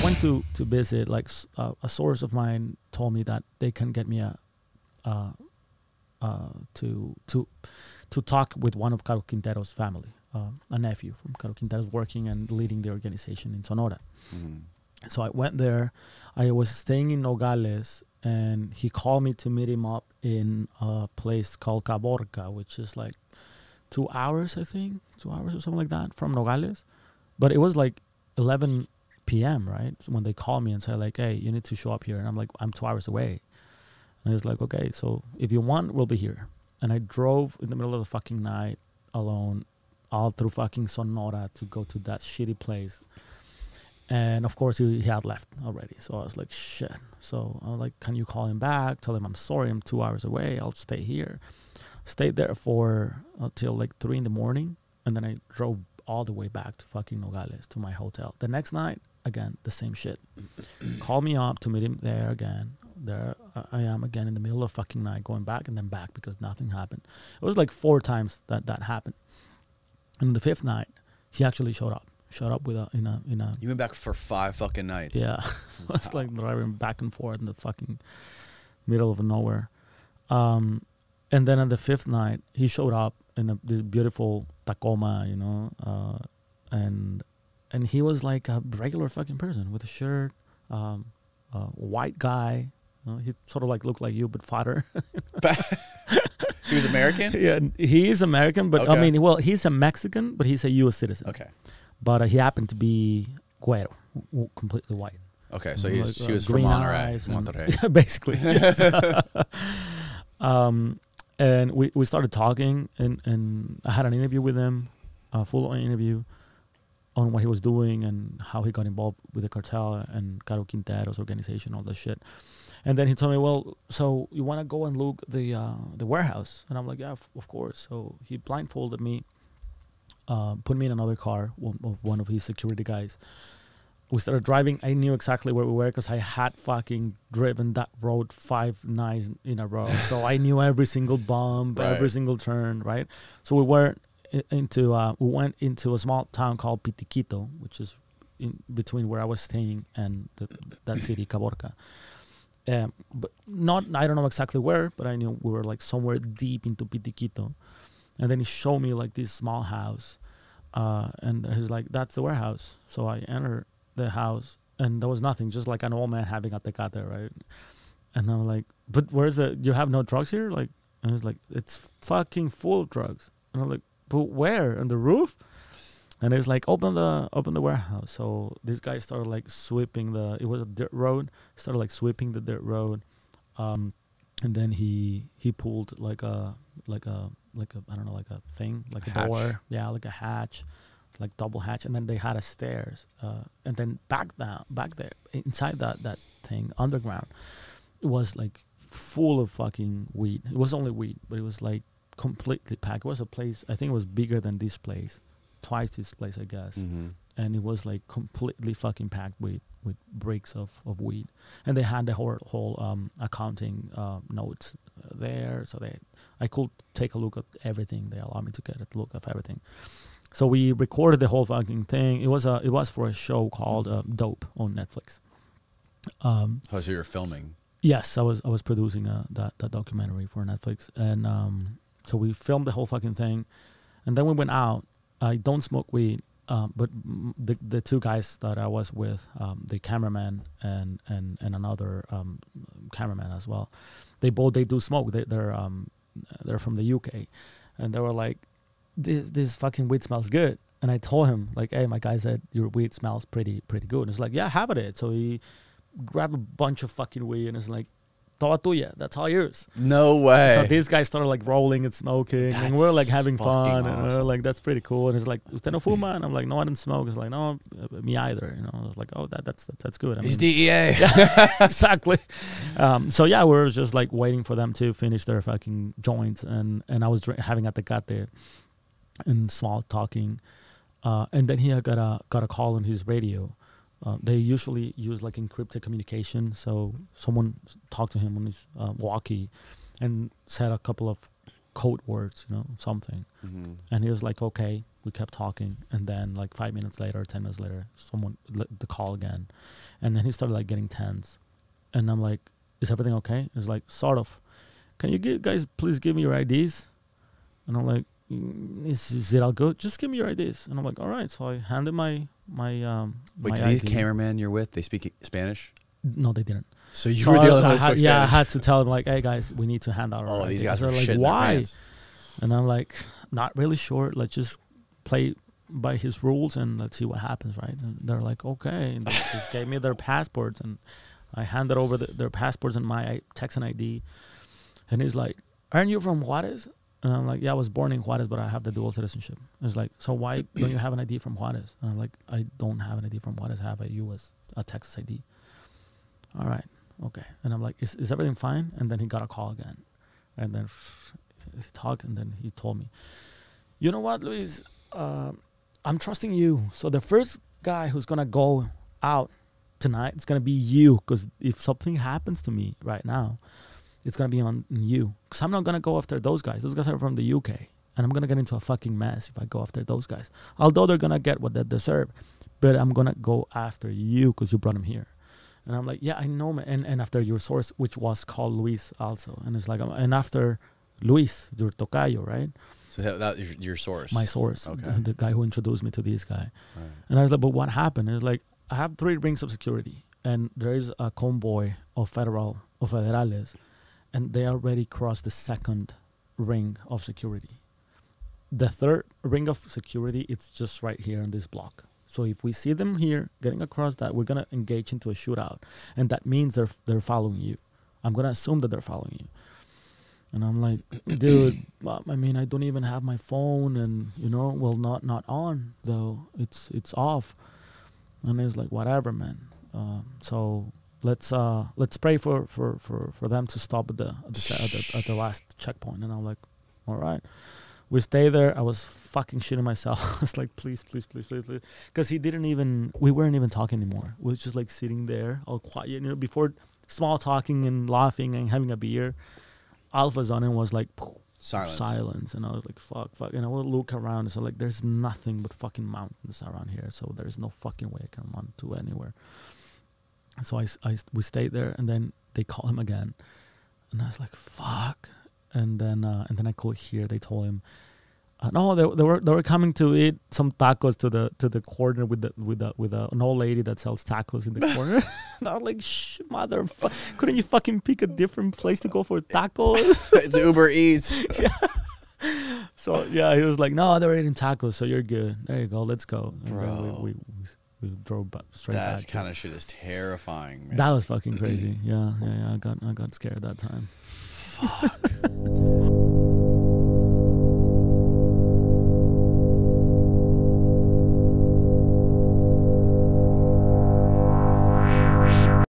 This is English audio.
went to visit. Like a source of mine told me that they can get me to talk with one of Caro Quintero's family, a nephew from Caro Quintero's working and leading the organization in Sonora. So I went there. I was staying in Nogales, and he called me to meet him up in a place called Caborca, which is like 2 hours, I think, 2 hours or something like that from Nogales. But it was like 11 p.m., right? So when they called me and said like, hey, you need to show up here. And I'm like, I'm 2 hours away. And he was like, okay, so if you want, we'll be here. And I drove in the middle of the fucking night alone all through fucking Sonora to go to that shitty place. And of course, he had left already. So I was like, shit. So I was like, can you call him back? Tell him I'm sorry. I'm 2 hours away. I'll stay here. Stayed there for until like 3 in the morning. And then I drove all the way back to fucking Nogales to my hotel. The next night, again, the same shit. Call me up to meet him there again. There I am again in the middle of fucking night, going back and then back because nothing happened. It was like 4 times that happened. And the 5th night, he actually showed up. Showed up with in a. You went back for 5 fucking nights. Yeah, I was like driving back and forth in the fucking middle of nowhere. And then on the 5th night, he showed up in this beautiful Tacoma, you know, and he was like a regular fucking person with a shirt, white guy. He sort of like looked like you, but fatter. He was American? Yeah, he is American, but okay. I mean, well, he's a Mexican, but he's a U.S. citizen. Okay. But he happened to be güero, completely white. Okay, so he was from Monterrey. Basically. Yes. And we started talking, and I had an interview with him, a full-on interview on what he was doing and how he got involved with the cartel and Caro Quintero's organization, all that shit. And then he told me, well, so you want to go and look the warehouse? And I'm like, yeah, of course. So he blindfolded me, put me in another car, one of his security guys. We started driving. I knew exactly where we were because I had fucking driven that road 5 nights in a row. So I knew every single bump, right. Every single turn, right? So we went into a small town called Pitiquito, which is in between where I was staying and that city, Caborca. But I don't know exactly where, but I knew we were like somewhere deep into Pitiquito. And then he showed me like this small house. And he's like, that's the warehouse. So I entered the house and there was nothing, just like an old man having a tecate, right? And I'm like, but you have no drugs here? Like, and he's like, it's fucking full of drugs. And I'm like, but where? On the roof? And it's like, open the warehouse. So this guy started like sweeping it was a dirt road, started like sweeping the dirt road. And then he pulled like a I don't know, like a thing, like a door. Yeah, like a hatch, like double hatch. And then they had a stairs. And then back there, inside that thing, underground, it was like full of fucking weed. It was only weed, but it was like completely packed. It was a place, I think it was bigger than this place, twice this place, I guess. Mm-hmm. And it was like completely fucking packed with bricks of weed. And they had the whole accounting notes there, so I could take a look at everything. They allowed me to get a look at everything. So we recorded the whole fucking thing. It was for a show called Dope on Netflix. So you were filming? Yes, I was producing that documentary for Netflix, and so we filmed the whole fucking thing, and then we went out. I don't smoke weed, but the 2 guys that I was with, the cameraman and another cameraman as well, they do smoke. They're from the UK, and they were like, this fucking weed smells good. And I told him like, hey, my guy said your weed smells pretty good. And it's like, yeah, have it. So he grabbed a bunch of fucking weed and it's like, toda tuya, that's all yours. No way. So these guys started like rolling and smoking, and we're like having fun, awesome. and we're like, that's pretty cool. And it's like, usted no fuma? And I'm like, no, I didn't smoke. It's like, no, me either. You know, I was like, oh, that's good. He's DEA. Yeah, exactly. So yeah, we were just like waiting for them to finish their fucking joints, and I was having a tecate and small talking, and then he got a call on his radio. They usually use like encrypted communication, so someone talked to him on his walkie and said a couple of code words, you know, something. Mm-hmm. And he was like, okay, we kept talking, and then like 5 minutes later, 10 minutes later, someone the call again, and then he started like getting tense, and I'm like, "Is everything okay?" It's like, "Sort of. Can you guys please give me your IDs?" And I'm like, is it all good? Just give me your IDs. And I'm like, all right. So I handed my Wait, my do these cameramen you're with, they speak Spanish? No, they didn't. So you were the only one who spoke Spanish? Yeah, I had to tell them, like, hey, guys, we need to hand out our IDs. These guys are like, shitting why? their pants. And I'm like, not really sure. Let's just play by his rules and let's see what happens, right? And they're like, okay. And they just gave me their passports, and I handed over their passports and my Texan ID. And he's like, aren't you from Juarez? And I'm like, yeah, I was born in Juarez, but I have the dual citizenship. It's like, so why don't you have an ID from Juarez? And I'm like, I don't have an ID from Juarez. I have a Texas ID. All right, okay. And I'm like, is everything fine? And then he got a call again. And then he talked, and then he told me, you know what, Luis? I'm trusting you. So the first guy who's going to go out tonight, it's going to be you. Because if something happens to me right now, it's going to be on you. Because I'm not going to go after those guys. Those guys are from the UK. And I'm going to get into a fucking mess if I go after those guys. Although they're going to get what they deserve. But I'm going to go after you because you brought him here. And I'm like, yeah, I know, man. And after your source, which was called Luis also. And it's like, and after Luis, your tocayo, right? So that is your source? My source. Okay. The guy who introduced me to this guy. Right. And I was like, but what happened? It's like, I have 3 rings of security. And there is a convoy of federales. And they already crossed the 2nd ring of security. The 3rd ring of security, it's just right here in this block. So if we see them here getting across that, we're going to engage into a shootout. And that means they're following you. I'm going to assume that they're following you. And I'm like, dude, I mean, I don't even have my phone and, well, not on, though. It's off. And it's like, whatever, man. So let's pray for them to stop at the last checkpoint. And I'm like, all right. We stay there. I was fucking shitting myself. I was like, please. Because we weren't even talking anymore. We was just like sitting there all quiet. Before small talking and laughing and having a beer, Alpha's on and was like, silence. And I was like, fuck. And I would look around. So like, there's nothing but fucking mountains around here. So there's no fucking way I can run to anywhere. So we stayed there, and then they call him again. And I was like, fuck. And then I could hear they told him, no, they were coming to eat some tacos to the corner with an old lady that sells tacos in the corner. And I was like, motherfucker, couldn't you fucking pick a different place to go for tacos? It's Uber Eats. Yeah. So yeah, he was like, no, they were eating tacos, so you're good. There you go, let's go. Bro, we drove straight back. That kind of shit is terrifying, man. That was fucking crazy. Yeah. I got scared that time. Fuck.